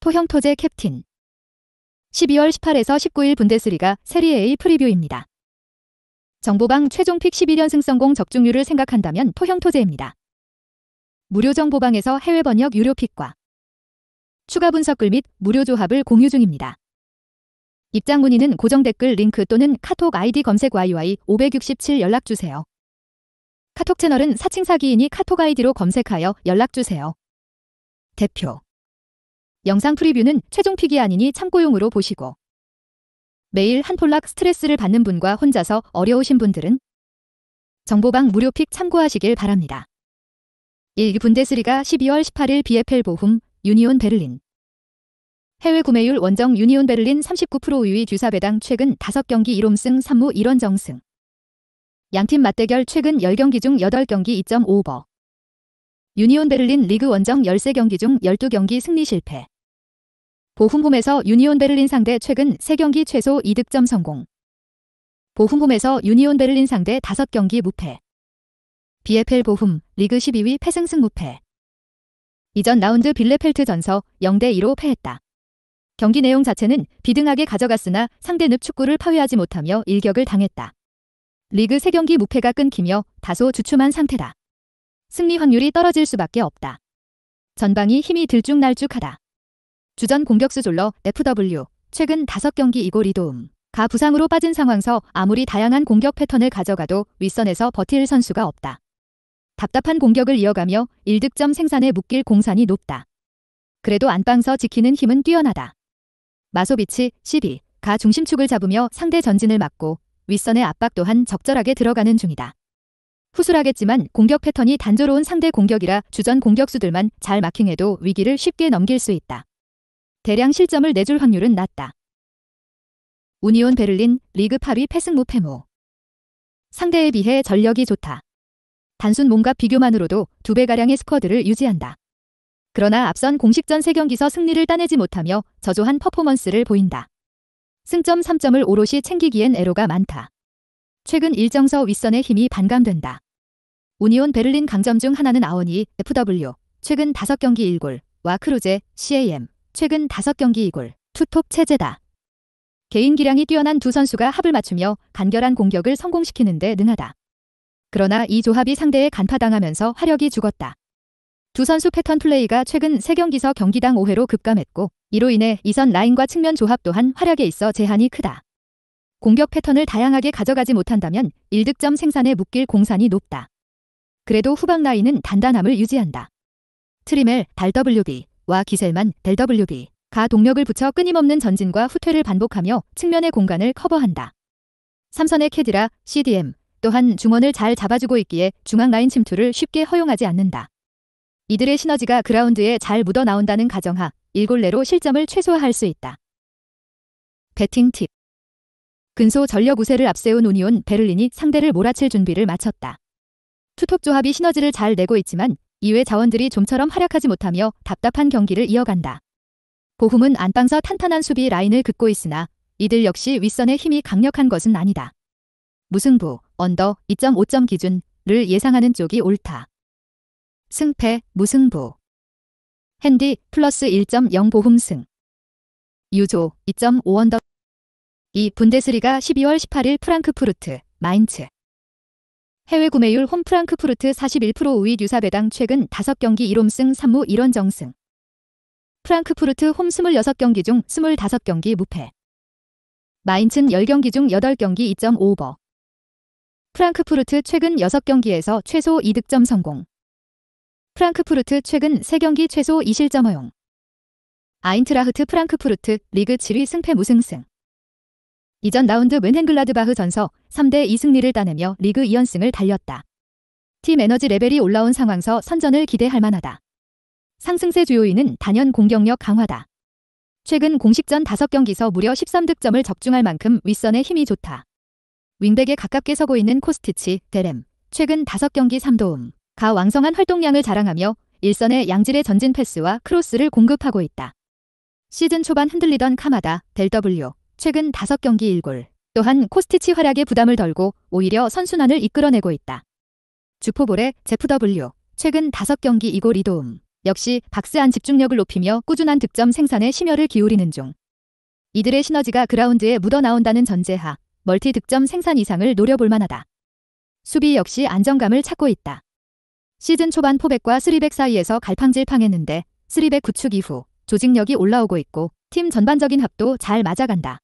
토형토제 캡틴 12월 18에서 19일 분데스리가 세리에 A 프리뷰입니다. 정보방 최종 픽 11연승 성공 적중률을 생각한다면 토형토제입니다. 무료 정보방에서 해외 번역 유료 픽과 추가 분석글 및 무료 조합을 공유 중입니다. 입장 문의는 고정 댓글 링크 또는 카톡 아이디 검색 YY567 연락주세요. 카톡 채널은 사칭 사기이니 카톡 아이디로 검색하여 연락주세요. 대표 영상 프리뷰는 최종 픽이 아니니 참고용으로 보시고 매일 한 폴락 스트레스를 받는 분과 혼자서 어려우신 분들은 정보방 무료 픽 참고하시길 바랍니다. 1. 분데스리가 12월 18일 BFL 보훔 유니온 베를린 해외 구매율 원정 유니온 베를린 39% 우위 듀사베당 최근 5경기 1홈승 3무 1원 정승 양팀 맞대결 최근 10경기 중 8경기 2.5버 유니온 베를린 리그 원정 13경기 중 12경기 승리 실패 보훔홈에서 유니온 베를린 상대 최근 3경기 최소 2득점 성공 보훔홈에서 유니온 베를린 상대 5경기 무패 BFL 보훔 리그 12위 패승승 무패 이전 라운드 빌레펠트 전서 0대2로 패했다. 경기 내용 자체는 비등하게 가져갔으나 상대 늪 축구를 파괴하지 못하며 일격을 당했다. 리그 3경기 무패가 끊기며 다소 주춤한 상태다. 승리 확률이 떨어질 수밖에 없다. 전방이 힘이 들쭉날쭉하다. 주전 공격수 졸러 FW 최근 5경기 이골 2도움 가 부상으로 빠진 상황서 아무리 다양한 공격 패턴을 가져가도 윗선에서 버틸 선수가 없다. 답답한 공격을 이어가며 1득점 생산에 묶일 공산이 높다. 그래도 안방서 지키는 힘은 뛰어나다. 마소비치 12가 중심축을 잡으며 상대 전진을 막고 윗선의 압박 또한 적절하게 들어가는 중이다. 후술하겠지만 공격 패턴이 단조로운 상대 공격이라 주전 공격수들만 잘 마킹해도 위기를 쉽게 넘길 수 있다. 대량 실점을 내줄 확률은 낮다. 우니온 베를린 리그 8위 패승 무패무 상대에 비해 전력이 좋다. 단순 몸값 비교만으로도 2배가량의 스쿼드를 유지한다. 그러나 앞선 공식전 3경기서 승리를 따내지 못하며 저조한 퍼포먼스를 보인다. 승점 3점을 오롯이 챙기기엔 애로가 많다. 최근 일정서 윗선의 힘이 반감된다. 우니온 베를린 강점 중 하나는 아원이 FW 최근 5경기 1골과 크루제 CAM 최근 5경기 2골 투톱 체제다. 개인 기량이 뛰어난 두 선수가 합을 맞추며 간결한 공격을 성공시키는 데 능하다. 그러나 이 조합이 상대에 간파당하면서 화력이 죽었다. 두 선수 패턴 플레이가 최근 3경기서 경기당 5회로 급감했고 이로 인해 이선 라인과 측면 조합 또한 활약에 있어 제한이 크다. 공격 패턴을 다양하게 가져가지 못한다면 1득점 생산에 묶일 공산이 높다. 그래도 후방 라인은 단단함을 유지한다. 트리멜 달 WB와 기셀만 델 WB가 동력을 붙여 끊임없는 전진과 후퇴를 반복하며 측면의 공간을 커버한다. 삼선의 캐디라 CDM 또한 중원을 잘 잡아주고 있기에 중앙 라인 침투를 쉽게 허용하지 않는다. 이들의 시너지가 그라운드에 잘 묻어나온다는 가정하 1골 내로 실점을 최소화할 수 있다. 배팅 팁 근소 전력 우세를 앞세운 우니온 베를린이 상대를 몰아칠 준비를 마쳤다. 투톱 조합이 시너지를 잘 내고 있지만 이외 자원들이 좀처럼 활약하지 못하며 답답한 경기를 이어간다. 보훔은 안방서 탄탄한 수비 라인을 긋고 있으나 이들 역시 윗선의 힘이 강력한 것은 아니다. 무승부, 언더 2.5점 기준을 예상하는 쪽이 옳다. 승패, 무승부. 핸디 플러스 1.0 보훔승. 유조 2.5 언더. 2. 분데스리가 12월 18일 프랑크푸르트, 마인츠. 해외 구매율 홈 프랑크푸르트 41% 우위 듀사베당 최근 5경기 1홈승 3무 1원 정승. 프랑크푸르트 홈 26경기 중 25경기 무패. 마인츠는 10경기 중 8경기 2.5버. 프랑크푸르트 최근 6경기에서 최소 2득점 성공. 프랑크푸르트 최근 3경기 최소 2실점 허용. 아인트라흐트 프랑크푸르트 리그 7위 승패 무승승. 이전 라운드 뛻헨글라드바흐 전서 3대2 승리를 따내며 리그 2연승을 달렸다. 팀 에너지 레벨이 올라온 상황서 선전을 기대할 만하다. 상승세 주요인은 단연 공격력 강화다. 최근 공식전 5경기서 무려 13득점을 적중할 만큼 윗선의 힘이 좋다. 윙백에 가깝게 서고 있는 코스티치, 데렘, 최근 5경기 3도움, 가 왕성한 활동량을 자랑하며 일선의 양질의 전진 패스와 크로스를 공급하고 있다. 시즌 초반 흔들리던 카마다, 델 W, 최근 5경기 1골, 또한 코스티치 활약에 부담을 덜고 오히려 선순환을 이끌어내고 있다. 주포볼의 제프 W. 최근 5경기 2골 2도움. 역시 박스안 집중력을 높이며 꾸준한 득점 생산에 심혈을 기울이는 중. 이들의 시너지가 그라운드에 묻어나온다는 전제하 멀티 득점 생산 이상을 노려볼 만하다. 수비 역시 안정감을 찾고 있다. 시즌 초반 포백과 3백 사이에서 갈팡질팡했는데 3백 구축 이후 조직력이 올라오고 있고 팀 전반적인 합도 잘 맞아간다.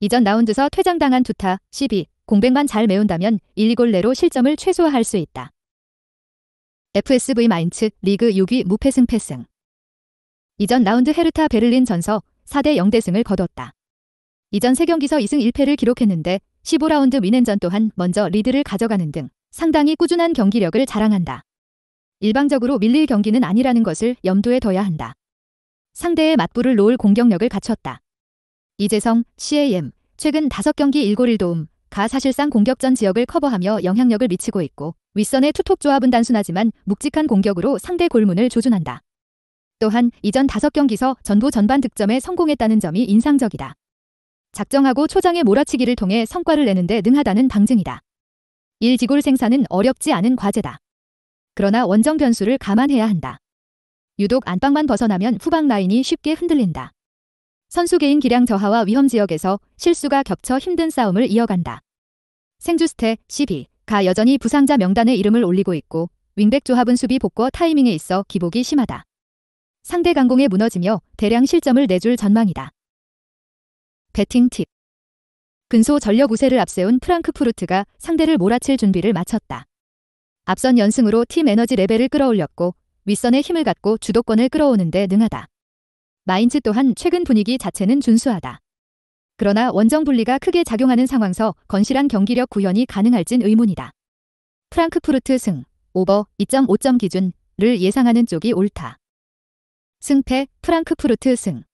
이전 라운드서 퇴장당한 투타 12, 공백만 잘 메운다면 1, 2골 내로 실점을 최소화할 수 있다. FSV 마인츠 리그 6위 무패승 패승. 이전 라운드 헤르타 베를린 전서 4대 0대승을 거뒀다. 이전 3경기서 2승 1패를 기록했는데 15라운드 위넨전 또한 먼저 리드를 가져가는 등 상당히 꾸준한 경기력을 자랑한다. 일방적으로 밀릴 경기는 아니라는 것을 염두에 둬야 한다. 상대의 맞불을 놓을 공격력을 갖췄다. 이재성, CAM, 최근 5경기 1골 1도움, 가 사실상 공격전 지역을 커버하며 영향력을 미치고 있고 윗선의 투톱 조합은 단순하지만 묵직한 공격으로 상대 골문을 조준한다. 또한 이전 5경기서 전부 전반 득점에 성공했다는 점이 인상적이다. 작정하고 초장에 몰아치기를 통해 성과를 내는데 능하다는 방증이다. 1지골 생산은 어렵지 않은 과제다. 그러나 원정 변수를 감안해야 한다. 유독 안방만 벗어나면 후방 라인이 쉽게 흔들린다. 선수 개인 기량 저하와 위험 지역에서 실수가 겹쳐 힘든 싸움을 이어간다. 생주스테 12가 여전히 부상자 명단에 이름을 올리고 있고 윙백 조합은 수비 복구 타이밍에 있어 기복이 심하다. 상대 강공에 무너지며 대량 실점을 내줄 전망이다. 배팅 팁. 근소 전력 우세를 앞세운 프랑크푸르트가 상대를 몰아칠 준비를 마쳤다. 앞선 연승으로 팀 에너지 레벨을 끌어올렸고 윗선에 힘을 갖고 주도권을 끌어오는데 능하다. 마인츠 또한 최근 분위기 자체는 준수하다. 그러나 원정 분리가 크게 작용하는 상황서 건실한 경기력 구현이 가능할진 의문이다. 프랑크푸르트 승, 오버 2.5점 기준을 예상하는 쪽이 옳다. 승패, 프랑크푸르트 승.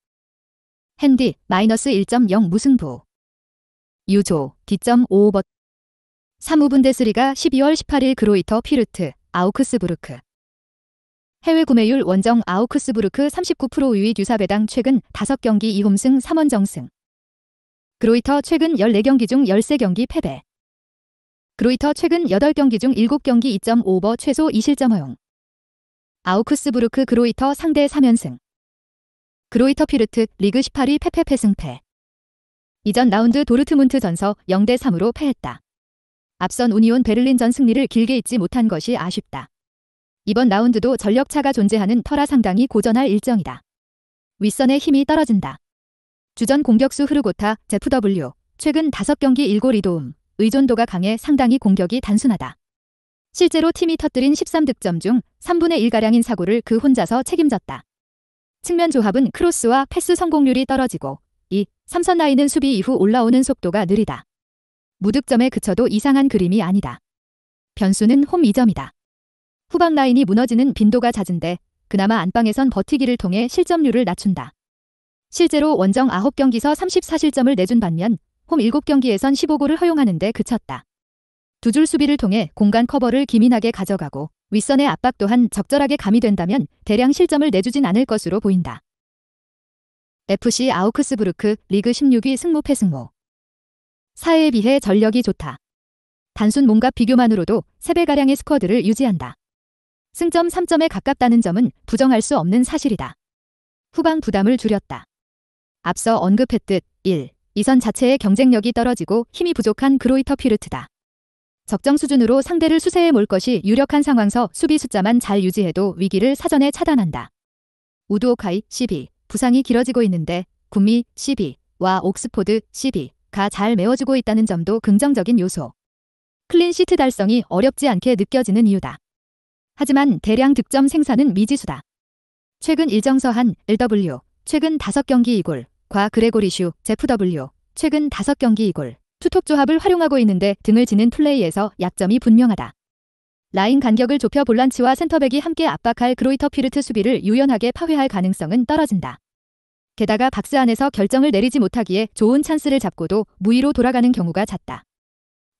핸디, 마이너스 1.0 무승부. 유조, D.5오버. 3부 분데스리가 12월 18일 그로이터 피르트, 아우크스부르크. 해외 구매율 원정 아우크스부르크 39% 우위 듀사베당 최근 5경기 2홈승 3원정승. 그로이터 최근 14경기 중 13경기 패배. 그로이터 최근 8경기 중 7경기 2.5버 최소 2실점 허용. 아우크스부르크 그로이터 상대 3연승. 그로이터 피르트 리그 18위 패패패 승패. 이전 라운드 도르트문트 전서 0대3으로 패했다. 앞선 우니온 베를린전 승리를 길게 잊지 못한 것이 아쉽다. 이번 라운드도 전력차가 존재하는 터라 상당히 고전할 일정이다. 윗선의 힘이 떨어진다. 주전 공격수 흐르고타 제프 W. 최근 5경기 1골 2도움. 의존도가 강해 상당히 공격이 단순하다. 실제로 팀이 터뜨린 13득점 중 3분의 1가량인 사고를 그 혼자서 책임졌다. 측면 조합은 크로스와 패스 성공률이 떨어지고 2, 3선 라인은 수비 이후 올라오는 속도가 느리다. 무득점에 그쳐도 이상한 그림이 아니다. 변수는 홈 2점이다. 후방 라인이 무너지는 빈도가 잦은데 그나마 안방에선 버티기를 통해 실점률을 낮춘다. 실제로 원정 9경기서 34실점을 내준 반면 홈 7경기에선 15골을 허용하는 데 그쳤다. 두 줄 수비를 통해 공간 커버를 기민하게 가져가고 윗선의 압박 또한 적절하게 가미된다면 대량 실점을 내주진 않을 것으로 보인다. FC 아우크스부르크 리그 16위 승무 패승무. 4회에 비해 전력이 좋다. 단순 몸값 비교만으로도 3배가량의 스쿼드를 유지한다. 승점 3점에 가깝다는 점은 부정할 수 없는 사실이다. 후방 부담을 줄였다. 앞서 언급했듯 1, 2선 자체의 경쟁력이 떨어지고 힘이 부족한 그로이터 피르트다. 적정 수준으로 상대를 수세에 몰 것이 유력한 상황서 수비 숫자만 잘 유지해도 위기를 사전에 차단한다. 우드오카이 12, 부상이 길어지고 있는데 군미 12와 옥스포드 12가 잘 메워주고 있다는 점도 긍정적인 요소. 클린시트 달성이 어렵지 않게 느껴지는 이유다. 하지만 대량 득점 생산은 미지수다. 최근 일정서한 LW, 최근 5경기 2골, 과 그레고리슈, 제프 W, 최근 5경기 2골, 투톱 조합을 활용하고 있는데 등을 지는 플레이에서 약점이 분명하다. 라인 간격을 좁혀 볼란치와 센터백이 함께 압박할 그로이터 피르트 수비를 유연하게 파괴할 가능성은 떨어진다. 게다가 박스 안에서 결정을 내리지 못하기에 좋은 찬스를 잡고도 무위로 돌아가는 경우가 잦다.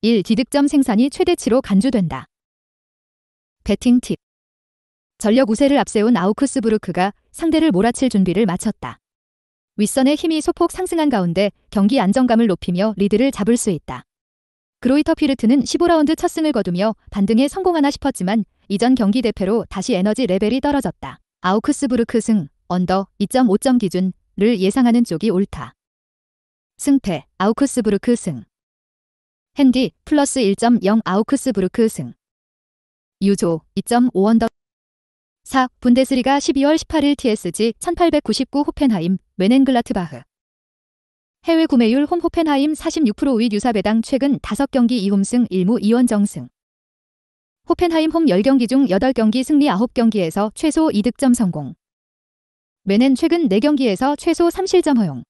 1. 디득점 생산이 최대치로 간주된다. 배팅 팁. 전력 우세를 앞세운 아우크스부르크가 상대를 몰아칠 준비를 마쳤다. 윗선의 힘이 소폭 상승한 가운데 경기 안정감을 높이며 리드를 잡을 수 있다. 그로이터 퓨르트는 15라운드 첫 승을 거두며 반등에 성공하나 싶었지만 이전 경기 대패로 다시 에너지 레벨이 떨어졌다. 아우크스부르크 승, 언더 2.5점 기준을 예상하는 쪽이 옳다. 승패, 아우크스부르크 승. 핸디, 플러스 1.0 아우크스부르크 승. 유조, 2.5 언더. 4. 분데스리가 12월 18일 TSG 1899 호펜하임, 웨넨글라트바흐. 해외 구매율 홈 호펜하임 46% 우위 유사배당 최근 5경기 2홈승 1무 2원정승. 호펜하임 홈 10경기 중 8경기 승리 9경기에서 최소 2득점 성공. 웨넨 최근 4경기에서 최소 3실점 허용.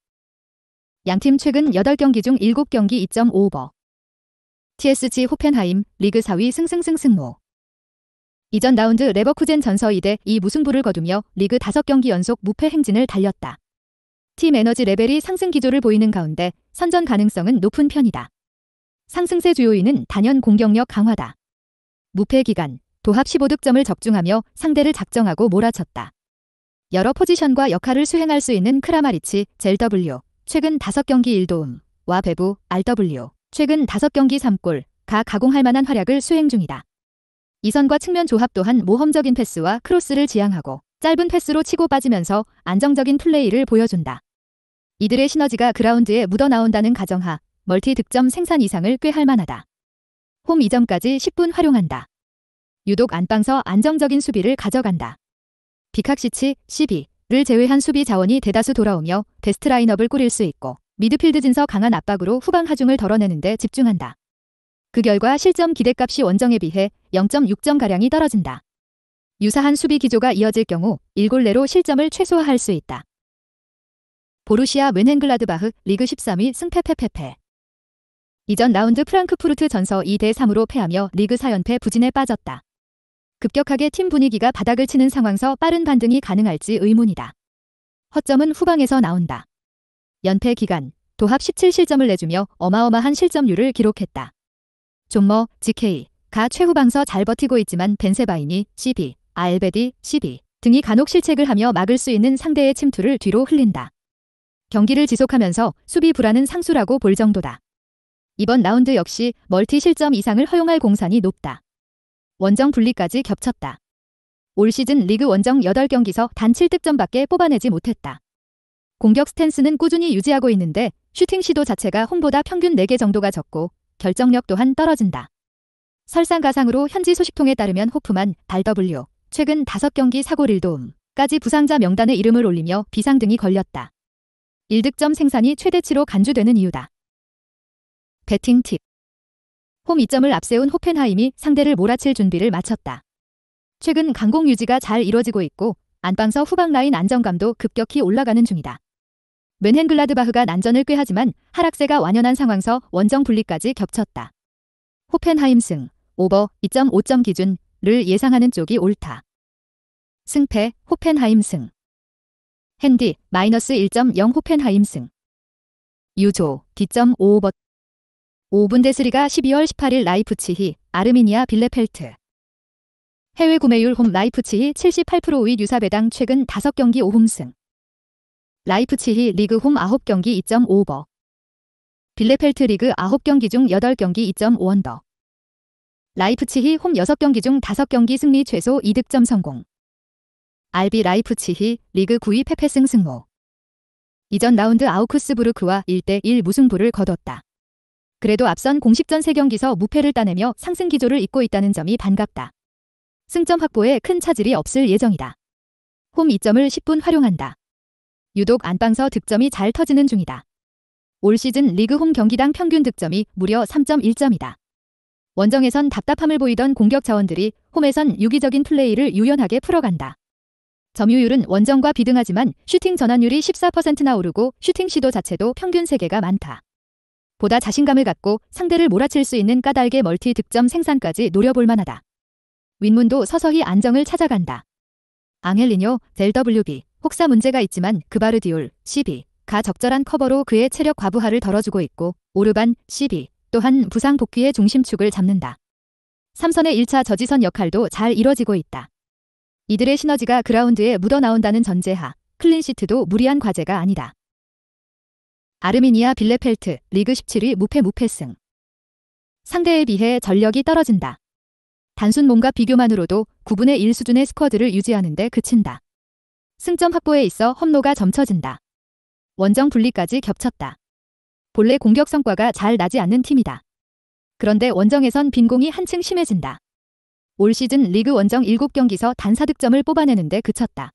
양팀 최근 8경기 중 7경기 2.5오버. TSG 호펜하임 리그 4위 승승승승모. 이전 라운드 레버쿠젠 전서 2대2 무승부를 거두며 리그 5경기 연속 무패 행진을 달렸다. 팀 에너지 레벨이 상승 기조를 보이는 가운데 선전 가능성은 높은 편이다. 상승세 주요인은 단연 공격력 강화다. 무패 기간, 도합 15득점을 적중하며 상대를 작정하고 몰아쳤다. 여러 포지션과 역할을 수행할 수 있는 크라마리치, 젤W, 최근 5경기 1도움, 와 베부, RW, 최근 5경기 3골, 가 가공할 만한 활약을 수행 중이다. 이선과 측면 조합 또한 모험적인 패스와 크로스를 지향하고 짧은 패스로 치고 빠지면서 안정적인 플레이를 보여준다. 이들의 시너지가 그라운드에 묻어나온다는 가정하 멀티 득점 생산 이상을 꾀할 만하다. 홈 2점까지 10분 활용한다. 유독 안방서 안정적인 수비를 가져간다. 비칵시치, 12를 제외한 수비 자원이 대다수 돌아오며 베스트 라인업을 꾸릴 수 있고 미드필드 진서 강한 압박으로 후방 하중을 덜어내는 데 집중한다. 그 결과 실점 기대값이 원정에 비해 0.6점가량이 떨어진다. 유사한 수비 기조가 이어질 경우 1골 내로 실점을 최소화할 수 있다. 보루시아 멘헨글라드바흐 리그 13위 승패패패패. 이전 라운드 프랑크푸르트 전서 2대3으로 패하며 리그 4연패 부진에 빠졌다. 급격하게 팀 분위기가 바닥을 치는 상황서 빠른 반등이 가능할지 의문이다. 허점은 후방에서 나온다. 연패 기간, 도합 17실점을 내주며 어마어마한 실점률을 기록했다. 존머, GK가 최후방서 잘 버티고 있지만 벤세바이니, 12, 알베디, 12 등이 간혹 실책을 하며 막을 수 있는 상대의 침투를 뒤로 흘린다. 경기를 지속하면서 수비 불안은 상수라고 볼 정도다. 이번 라운드 역시 멀티 실점 이상을 허용할 공산이 높다. 원정 분리까지 겹쳤다. 올 시즌 리그 원정 8경기서 단 7득점밖에 뽑아내지 못했다. 공격 스탠스는 꾸준히 유지하고 있는데 슈팅 시도 자체가 홈보다 평균 4개 정도가 적고 결정력 또한 떨어진다. 설상가상으로 현지 소식통에 따르면 호프만, 달W, 최근 5경기 4골 1도움까지 부상자 명단에 이름을 올리며 비상 등이 걸렸다. 1득점 생산이 최대치로 간주되는 이유다. 배팅 팁. 홈 2점을 앞세운 호펜하임이 상대를 몰아칠 준비를 마쳤다. 최근 강공 유지가 잘 이뤄지고 있고 안방서 후방 라인 안정감도 급격히 올라가는 중이다. 멘헨글라드바흐가 난전을 꾀하지만 하락세가 완연한 상황서 원정 분리까지 겹쳤다. 호펜하임 승, 오버 2.5점 기준을 예상하는 쪽이 옳다. 승패, 호펜하임 승. 핸디, 마이너스 1.0 호펜하임 승. 유조, D.5오버. 5분데스리가 12월 18일 라이프치히, 아르미니아 빌레펠트. 해외 구매율 홈 라이프치히 78% 우위 유사배당 최근 5경기 5홈승. 라이프치히 리그 홈 9경기 2.5오버. 빌레펠트 리그 9경기 중 8경기 2.5언더. 라이프치히 홈 6경기 중 5경기 승리 최소 2득점 성공. RB 라이프치히 리그 9위 페페승 승모. 이전 라운드 아우크스부르크와 1대1 무승부를 거뒀다. 그래도 앞선 공식전 3경기서 무패를 따내며 상승 기조를 잇고 있다는 점이 반갑다. 승점 확보에 큰 차질이 없을 예정이다. 홈 2점을 10분 활용한다. 유독 안방서 득점이 잘 터지는 중이다. 올 시즌 리그 홈 경기당 평균 득점이 무려 3.1점이다. 원정에선 답답함을 보이던 공격 자원들이 홈에선 유기적인 플레이를 유연하게 풀어간다. 점유율은 원정과 비등하지만 슈팅 전환율이 14%나 오르고 슈팅 시도 자체도 평균 3개가 많다. 보다 자신감을 갖고 상대를 몰아칠 수 있는 까닭의 멀티 득점 생산까지 노려볼 만하다. 윈문도 서서히 안정을 찾아간다. 앙헬리뇨, 젤WB, 혹사 문제가 있지만 그바르디올, 12가 적절한 커버로 그의 체력 과부하를 덜어주고 있고 오르반, 12 또한 부상 복귀의 중심축을 잡는다. 삼선의 1차 저지선 역할도 잘 이뤄지고 있다. 이들의 시너지가 그라운드에 묻어나온다는 전제하 클린시트도 무리한 과제가 아니다. 아르미니아 빌레펠트 리그 17위 무패승. 상대에 비해 전력이 떨어진다. 단순 몸과 비교만으로도 9분의 1 수준의 스쿼드를 유지하는 데 그친다. 승점 확보에 있어 험로가 점쳐진다. 원정 분리까지 겹쳤다. 본래 공격 성과가 잘 나지 않는 팀이다. 그런데 원정에선 빈공이 한층 심해진다. 올 시즌 리그 원정 7경기서 단 4득점을 뽑아내는데 그쳤다.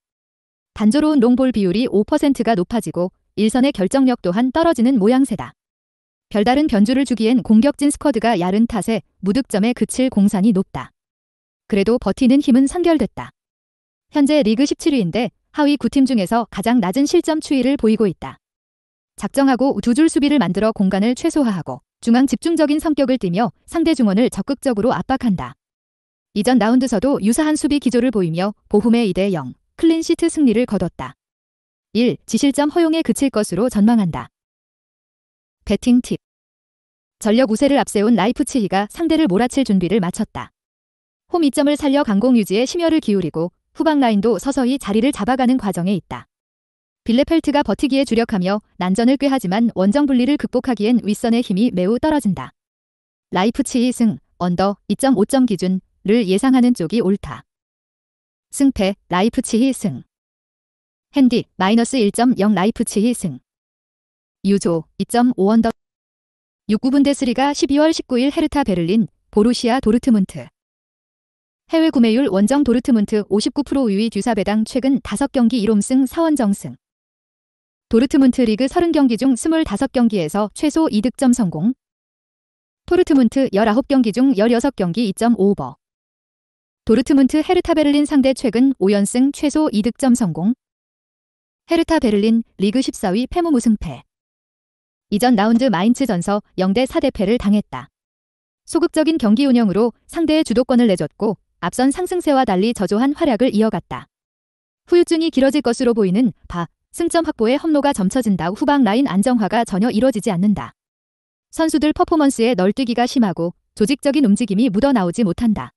단조로운 롱볼 비율이 5%가 높아지고 일선의 결정력 또한 떨어지는 모양새다. 별다른 변주를 주기엔 공격진 스쿼드가 얕은 탓에 무득점에 그칠 공산이 높다. 그래도 버티는 힘은 선결됐다. 현재 리그 17위인데 하위 9팀 중에서 가장 낮은 실점 추이를 보이고 있다. 작정하고 두 줄 수비를 만들어 공간을 최소화하고 중앙 집중적인 성격을 띠며 상대 중원을 적극적으로 압박한다. 이전 라운드서도 유사한 수비 기조를 보이며 보훔의 2대0 클린시트 승리를 거뒀다. 1. 지실점 허용에 그칠 것으로 전망한다. 배팅 팁. 전력 우세를 앞세운 라이프치히가 상대를 몰아칠 준비를 마쳤다. 홈 2점을 살려 강공 유지에 심혈을 기울이고 후방 라인도 서서히 자리를 잡아가는 과정에 있다. 빌레펠트가 버티기에 주력하며 난전을 꾀하지만 원정 분리를 극복하기엔 윗선의 힘이 매우 떨어진다. 라이프치히 승, 언더 2.5점 기준을 예상하는 쪽이 옳다. 승패, 라이프치히 승. 핸디, -1.0 라이프치히 승. 유조, 2.5 언더. 6구 분데스리가 12월 19일 헤르타 베를린, 보루시아 도르트문트. 해외 구매율 원정 도르트문트 59% 우위 듀사베당 최근 5경기 1홈승 4원정승. 도르트문트 리그 30경기 중 25경기에서 최소 2득점 성공. 도르트문트 19경기 중 16경기 2.5오버. 도르트문트 헤르타 베를린 상대 최근 5연승 최소 2득점 성공. 헤르타 베를린 리그 14위 패무 무승패. 이전 라운드 마인츠 전서 0대4 대패를 당했다. 소극적인 경기 운영으로 상대의 주도권을 내줬고 앞선 상승세와 달리 저조한 활약을 이어갔다. 후유증이 길어질 것으로 보이는 승점 확보에 험로가 점쳐진다. 후방 라인 안정화가 전혀 이뤄지지 않는다. 선수들 퍼포먼스에 널뛰기가 심하고 조직적인 움직임이 묻어나오지 못한다.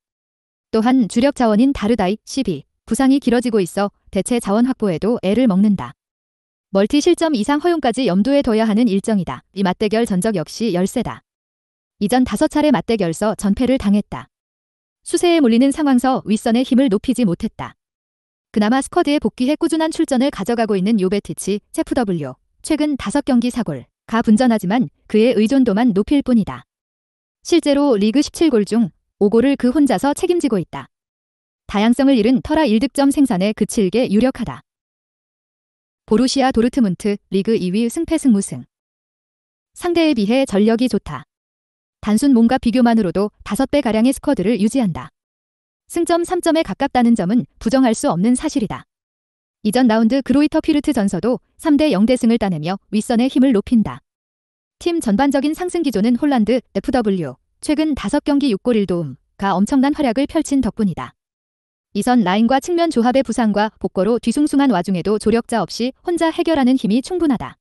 또한 주력 자원인 다르다이, 12, 부상이 길어지고 있어 대체 자원 확보에도 애를 먹는다. 멀티 실점 이상 허용까지 염두에 둬야 하는 일정이다. 이 맞대결 전적 역시 열세다. 이전 5차례 맞대결서 전패를 당했다. 수세에 몰리는 상황서 윗선의 힘을 높이지 못했다. 그나마 스쿼드에 복귀해 꾸준한 출전을 가져가고 있는 요베티치, 체프 W. 최근 5경기 4골가 분전하지만 그의 의존도만 높일 뿐이다. 실제로 리그 17골 중 5골을 그 혼자서 책임지고 있다. 다양성을 잃은 터라 1득점 생산에 그칠게 유력하다. 보루시아 도르트문트 리그 2위 승패 승무승. 상대에 비해 전력이 좋다. 단순 몸과 비교만으로도 5배가량의 스쿼드를 유지한다. 승점 3점에 가깝다는 점은 부정할 수 없는 사실이다. 이전 라운드 그로이터 퓨르트 전서도 3대0 대승을 따내며 윗선의 힘을 높인다. 팀 전반적인 상승 기조는 홀란드 FW 최근 5경기 6골 1도움가 엄청난 활약을 펼친 덕분이다. 이선 라인과 측면 조합의 부상과 복거로 뒤숭숭한 와중에도 조력자 없이 혼자 해결하는 힘이 충분하다.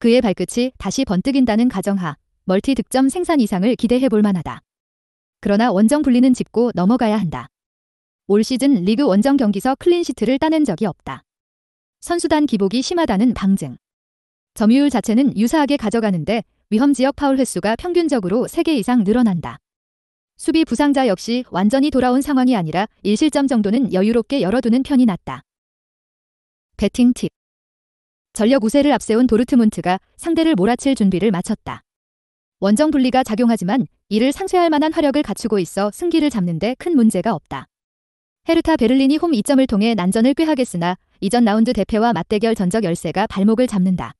그의 발끝이 다시 번뜩인다는 가정하 멀티 득점 생산 이상을 기대해볼 만하다. 그러나 원정 분리는 짚고 넘어가야 한다. 올 시즌 리그 원정 경기서 클린시트를 따낸 적이 없다. 선수단 기복이 심하다는 방증. 점유율 자체는 유사하게 가져가는데 위험지역 파울 횟수가 평균적으로 3개 이상 늘어난다. 수비 부상자 역시 완전히 돌아온 상황이 아니라 1실점 정도는 여유롭게 열어두는 편이 낫다. 배팅 팁. 전력 우세를 앞세운 도르트문트가 상대를 몰아칠 준비를 마쳤다. 원정 분리가 작용하지만 이를 상쇄할 만한 화력을 갖추고 있어 승기를 잡는 데 큰 문제가 없다. 헤르타 베를린이 홈 2점을 통해 난전을 꾀하겠으나 이전 라운드 대패와 맞대결 전적 열세가 발목을 잡는다.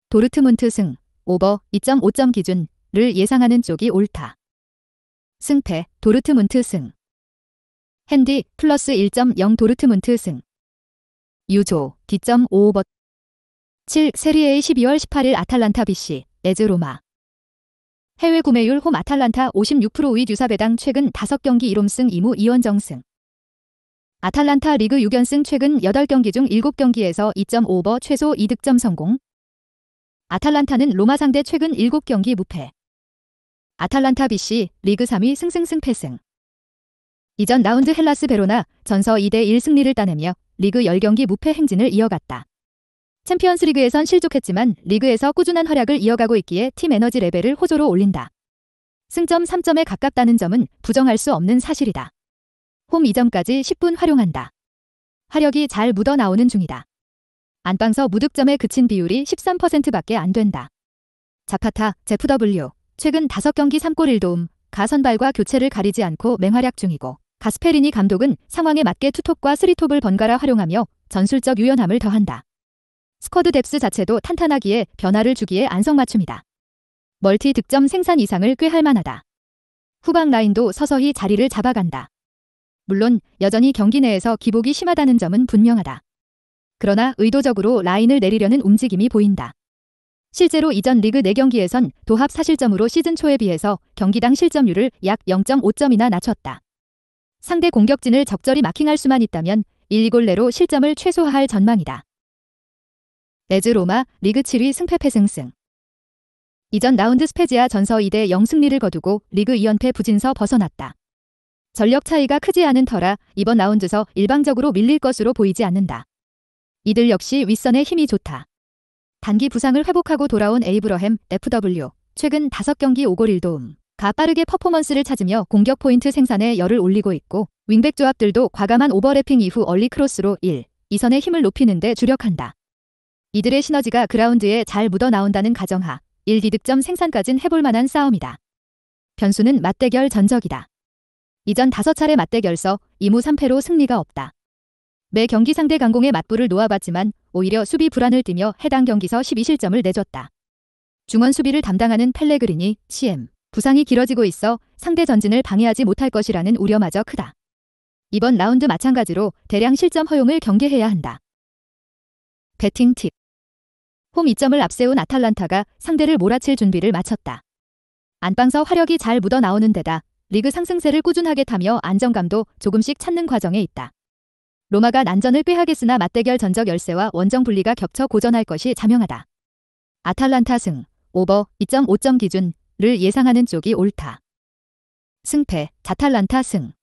도르트문트 승, 오버 2.5점 기준을 예상하는 쪽이 옳다. 승패, 도르트문트 승. 핸디 플러스 1.0 도르트문트 승. 유조 D.5오버. 7. 세리에A 12월 18일 아탈란타 BC, 레즈 로마. 해외 구매율 홈 아탈란타 56% 우위 듀사베당 최근 5경기 1홈승 2무 2원정승. 아탈란타 리그 6연승 최근 8경기 중 7경기에서 2.5오버 최소 2득점 성공. 아탈란타는 로마 상대 최근 7경기 무패. 아탈란타 BC 리그 3위 승승승패승. 이전 라운드 헬라스 베로나 전서 2대1 승리를 따내며 리그 10경기 무패 행진을 이어갔다. 챔피언스 리그에선 실족했지만 리그에서 꾸준한 활약을 이어가고 있기에 팀 에너지 레벨을 호조로 올린다. 승점 3점에 가깝다는 점은 부정할 수 없는 사실이다. 홈 2점까지 10분 활용한다. 화력이 잘 묻어나오는 중이다. 안방서 무득점에 그친 비율이 13%밖에 안 된다. 자파타, 제프 W. 최근 5경기 3골 1도움, 가선발과 교체를 가리지 않고 맹활약 중이고 가스페리니 감독은 상황에 맞게 투톱과 쓰리톱을 번갈아 활용하며 전술적 유연함을 더한다. 스쿼드 뎁스 자체도 탄탄하기에 변화를 주기에 안성맞춤이다. 멀티 득점 생산 이상을 꾀할 만하다. 후방 라인도 서서히 자리를 잡아간다. 물론 여전히 경기 내에서 기복이 심하다는 점은 분명하다. 그러나 의도적으로 라인을 내리려는 움직임이 보인다. 실제로 이전 리그 4경기에선 도합 사실점으로 시즌 초에 비해서 경기당 실점률을 약 0.5점이나 낮췄다. 상대 공격진을 적절히 마킹할 수만 있다면 1-2골 내로 실점을 최소화할 전망이다. 레즈 로마 리그 7위 승패 패승승. 이전 라운드 스페지아 전서 2대0 승리를 거두고 리그 2연패 부진서 벗어났다. 전력 차이가 크지 않은 터라 이번 라운드서 일방적으로 밀릴 것으로 보이지 않는다. 이들 역시 윗선의 힘이 좋다. 단기 부상을 회복하고 돌아온 에이브러햄 FW 최근 5경기 5골 1도움 가 빠르게 퍼포먼스를 찾으며 공격 포인트 생산에 열을 올리고 있고 윙백 조합들도 과감한 오버래핑 이후 얼리 크로스로 1, 2선의 힘을 높이는 데 주력한다. 이들의 시너지가 그라운드에 잘 묻어나온다는 가정하 1-2득점 생산까진 해볼 만한 싸움이다. 변수는 맞대결 전적이다. 이전 5차례 맞대결서 2무 3패로 승리가 없다. 매 경기 상대 강공의 맞불을 놓아봤지만 오히려 수비 불안을 띠며 해당 경기서 12실점을 내줬다. 중원 수비를 담당하는 펠레그리니, CM, 부상이 길어지고 있어 상대 전진을 방해하지 못할 것이라는 우려마저 크다. 이번 라운드 마찬가지로 대량 실점 허용을 경계해야 한다. 배팅 팁. 홈 2점을 앞세운 아탈란타가 상대를 몰아칠 준비를 마쳤다. 안방서 화력이 잘 묻어나오는 데다 리그 상승세를 꾸준하게 타며 안정감도 조금씩 찾는 과정에 있다. 로마가 난전을 꾀하겠으나 맞대결 전적 열세와 원정 분리가 겹쳐 고전할 것이 자명하다. 아탈란타 승, 오버 2.5점 기준을 예상하는 쪽이 옳다. 승패, 자탈란타 승.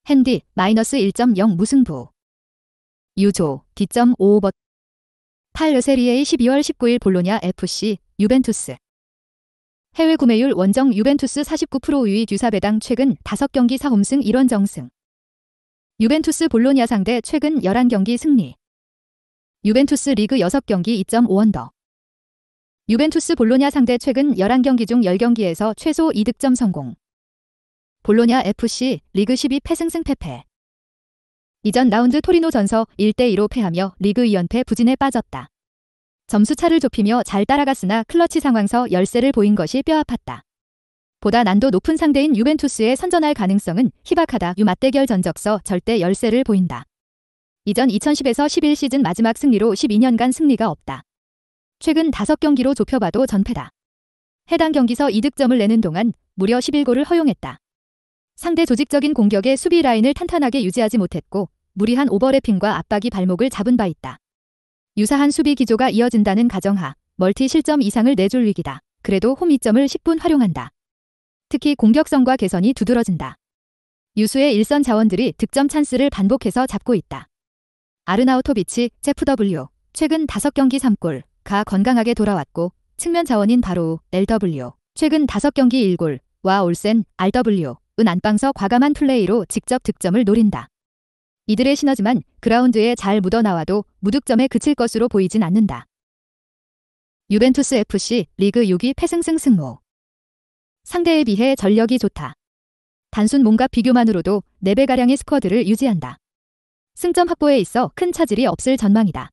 핸디, 마이너스 1.0 무승부. 유조, D.55버. 8 세리에의 12월 19일 볼로냐 FC, 유벤투스. 해외 구매율 원정 유벤투스 49% 우위 듀사베당 최근 5경기 4홈승 1원 정승. 유벤투스 볼로냐 상대 최근 11경기 승리. 유벤투스 리그 6경기 2.5언더. 유벤투스 볼로냐 상대 최근 11경기 중 10경기에서 최소 2득점 성공. 볼로냐 FC 리그 12 패승승 패패. 이전 라운드 토리노 전서 1대2로 패하며 리그 2연패 부진에 빠졌다. 점수차를 좁히며 잘 따라갔으나 클러치 상황서 열세를 보인 것이 뼈아팠다. 보다 난도 높은 상대인 유벤투스에 선전할 가능성은 희박하다. 유맞대결 전적서 절대 열세를 보인다. 이전 2010에서 11 시즌 마지막 승리로 12년간 승리가 없다. 최근 5경기로 좁혀봐도 전패다. 해당 경기서 2득점을 내는 동안 무려 11골을 허용했다. 상대 조직적인 공격에 수비 라인을 탄탄하게 유지하지 못했고 무리한 오버래핑과 압박이 발목을 잡은 바 있다. 유사한 수비 기조가 이어진다는 가정하 멀티 실점 이상을 내줄 위기다. 그래도 홈 2점을 10분 활용한다. 특히 공격성과 개선이 두드러진다. 유수의 일선 자원들이 득점 찬스를 반복해서 잡고 있다. 아르나우토비치, 제프 W. 최근 5경기 3골, 가 건강하게 돌아왔고 측면 자원인 바로우, LW. 최근 5경기 1골, 와 올센, RW. 은 안방서 과감한 플레이로 직접 득점을 노린다. 이들의 시너지만 그라운드에 잘 묻어나와도 무득점에 그칠 것으로 보이진 않는다. 유벤투스 FC 리그 6위 패승승 승무. 상대에 비해 전력이 좋다. 단순 몸값 비교만으로도 4배가량의 스쿼드를 유지한다. 승점 확보에 있어 큰 차질이 없을 전망이다.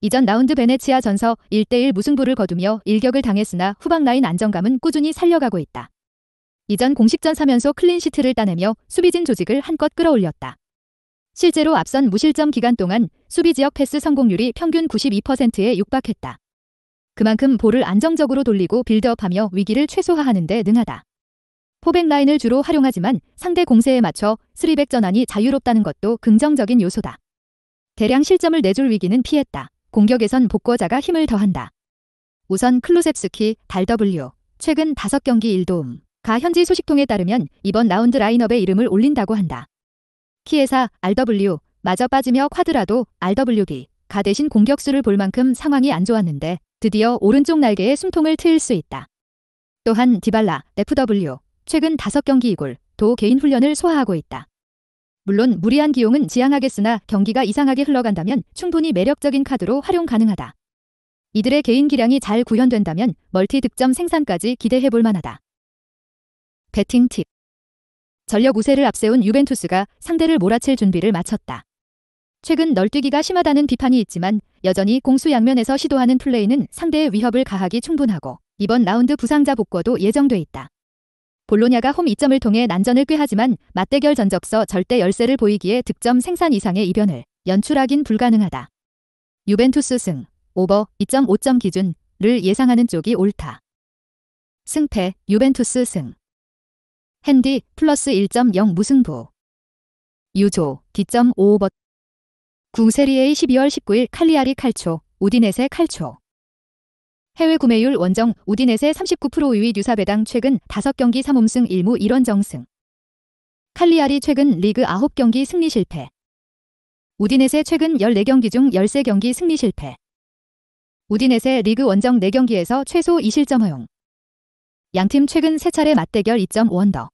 이전 라운드 베네치아 전서 1대1 무승부를 거두며 일격을 당했으나 후방 라인 안정감은 꾸준히 살려가고 있다. 이전 공식전 3연속 클린시트를 따내며 수비진 조직을 한껏 끌어올렸다. 실제로 앞선 무실점 기간 동안 수비 지역 패스 성공률이 평균 92%에 육박했다. 그만큼 볼을 안정적으로 돌리고 빌드업하며 위기를 최소화하는 데 능하다. 포백 라인을 주로 활용하지만 상대 공세에 맞춰 3백 전환이 자유롭다는 것도 긍정적인 요소다. 대량 실점을 내줄 위기는 피했다. 공격에선 복구자가 힘을 더한다. 우선 클루셉스키, 달 W. 최근 5경기 1도움. 가 현지 소식통에 따르면 이번 라운드 라인업에 이름을 올린다고 한다. 키에사, RW, 마저 빠지며 쿼드라도, RWB, 가 대신 공격수를 볼 만큼 상황이 안 좋았는데 드디어 오른쪽 날개에 숨통을 트일 수 있다. 또한 디발라, FW, 최근 5경기 이골, 도 개인 훈련을 소화하고 있다. 물론 무리한 기용은 지양하겠으나 경기가 이상하게 흘러간다면 충분히 매력적인 카드로 활용 가능하다. 이들의 개인 기량이 잘 구현된다면 멀티 득점 생산까지 기대해볼 만하다. 배팅 팁. 전력 우세를 앞세운 유벤투스가 상대를 몰아칠 준비를 마쳤다. 최근 널뛰기가 심하다는 비판이 있지만 여전히 공수 양면에서 시도하는 플레이는 상대의 위협을 가하기 충분하고 이번 라운드 부상자 복구도 예정돼 있다. 볼로냐가 홈 2점을 통해 난전을 꾀하지만 맞대결 전적서 절대 열세를 보이기에 득점 생산 이상의 이변을 연출하긴 불가능하다. 유벤투스 승, 오버 2.5점 기준을 예상하는 쪽이 옳다. 승패, 유벤투스 승. 핸디 플러스 1.0 무승부. 유조 D.5오버. 세리에A 12월 19일 칼리아리 칼초, 우디네세 칼초. 해외 구매율 원정 우디네세 39% 2위 뉴사배당 최근 5경기 3홈승 1무 1원정승. 칼리아리 최근 리그 9경기 승리 실패. 우디네세 최근 14경기 중 13경기 승리 실패. 우디네세 리그 원정 4경기에서 최소 2실점 허용. 양팀 최근 3차례 맞대결 2.5언더.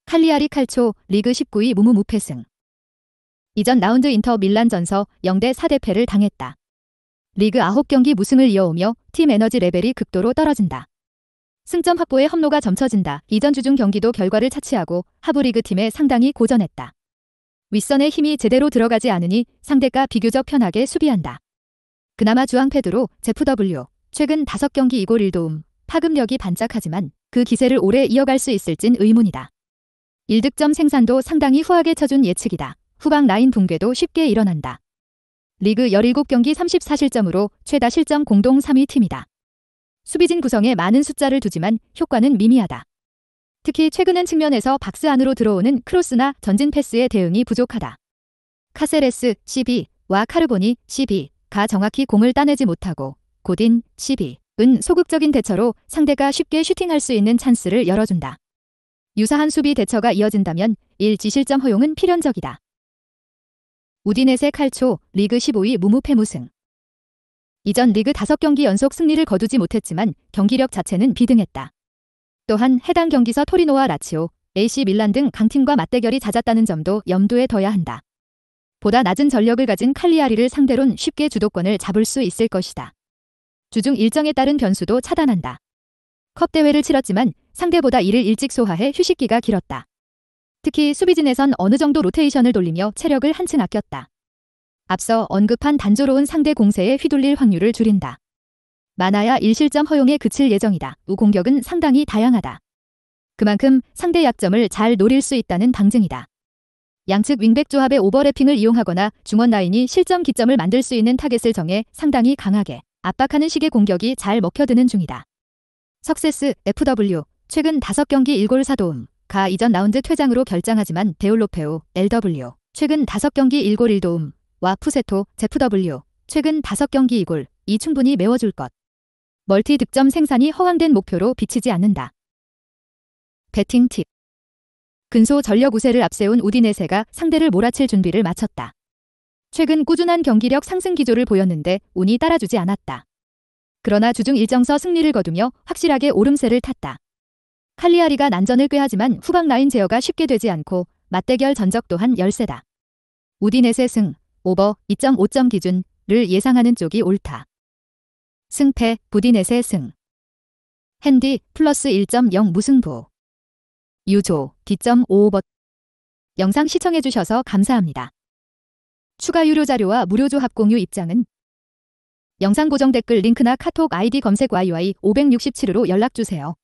칼리아리 칼초 리그 19위 무무 무패승. 이전 라운드 인터 밀란 전서 0대 4대패를 당했다. 리그 9경기 무승을 이어오며 팀 에너지 레벨이 극도로 떨어진다. 승점 확보에 험로가 점쳐진다. 이전 주중 경기도 결과를 차치하고 하부리그 팀에 상당히 고전했다. 윗선에 힘이 제대로 들어가지 않으니 상대가 비교적 편하게 수비한다. 그나마 주앙 페드로 ZW 최근 5경기 2골 1도움 파급력이 반짝하지만 그 기세를 오래 이어갈 수 있을진 의문이다. 1득점 생산도 상당히 후하게 쳐준 예측이다. 후방 라인 붕괴도 쉽게 일어난다. 리그 17경기 34실점으로 최다 실점 공동 3위 팀이다. 수비진 구성에 많은 숫자를 두지만 효과는 미미하다. 특히 최근은 측면에서 박스 안으로 들어오는 크로스나 전진 패스의 대응이 부족하다. 카세레스, CB와 카르보니, CB가 정확히 공을 따내지 못하고 고딘, CB은 소극적인 대처로 상대가 쉽게 슈팅할 수 있는 찬스를 열어준다. 유사한 수비 대처가 이어진다면 1지실점 허용은 필연적이다. 우디네세 칼초 리그 15위 무무패무승. 이전 리그 5경기 연속 승리를 거두지 못했지만 경기력 자체는 비등했다. 또한 해당 경기서 토리노와 라치오, AC 밀란 등 강팀과 맞대결이 잦았다는 점도 염두에 둬야 한다. 보다 낮은 전력을 가진 칼리아리를 상대론 쉽게 주도권을 잡을 수 있을 것이다. 주중 일정에 따른 변수도 차단한다. 컵 대회를 치렀지만 상대보다 이를 일찍 소화해 휴식기가 길었다. 특히 수비진에선 어느 정도 로테이션을 돌리며 체력을 한층 아꼈다. 앞서 언급한 단조로운 상대 공세에 휘둘릴 확률을 줄인다. 많아야 1실점 허용에 그칠 예정이다. 우 공격은 상당히 다양하다. 그만큼 상대 약점을 잘 노릴 수 있다는 방증이다. 양측 윙백 조합의 오버래핑을 이용하거나 중원 라인이 실점 기점을 만들 수 있는 타겟을 정해 상당히 강하게 압박하는 식의 공격이 잘 먹혀드는 중이다. 석세스, FW, 최근 5경기 1골 4도움. 가 이전 라운드 퇴장으로 결장하지만 데올로페오, LW, 최근 5경기 1골 1도움, 와 푸세토, ZW, 최근 5경기 2골, 이 충분히 메워줄 것. 멀티 득점 생산이 허황된 목표로 비치지 않는다. 배팅 팁. 근소 전력 우세를 앞세운 우디네세가 상대를 몰아칠 준비를 마쳤다. 최근 꾸준한 경기력 상승 기조를 보였는데 운이 따라주지 않았다. 그러나 주중 일정서 승리를 거두며 확실하게 오름세를 탔다. 칼리아리가 난전을 꾀하지만 후방 라인 제어가 쉽게 되지 않고 맞대결 전적 또한 열세다. 우디네세 승, 오버 2.5점 기준을 예상하는 쪽이 옳다. 승패, 부디네세 승. 핸디 플러스 1.0 무승부. 유조 D.5오버. 영상 시청해주셔서 감사합니다. 추가 유료 자료와 무료 조합 공유 입장은 영상 고정 댓글 링크나 카톡 아이디 검색 YY567으로 연락주세요.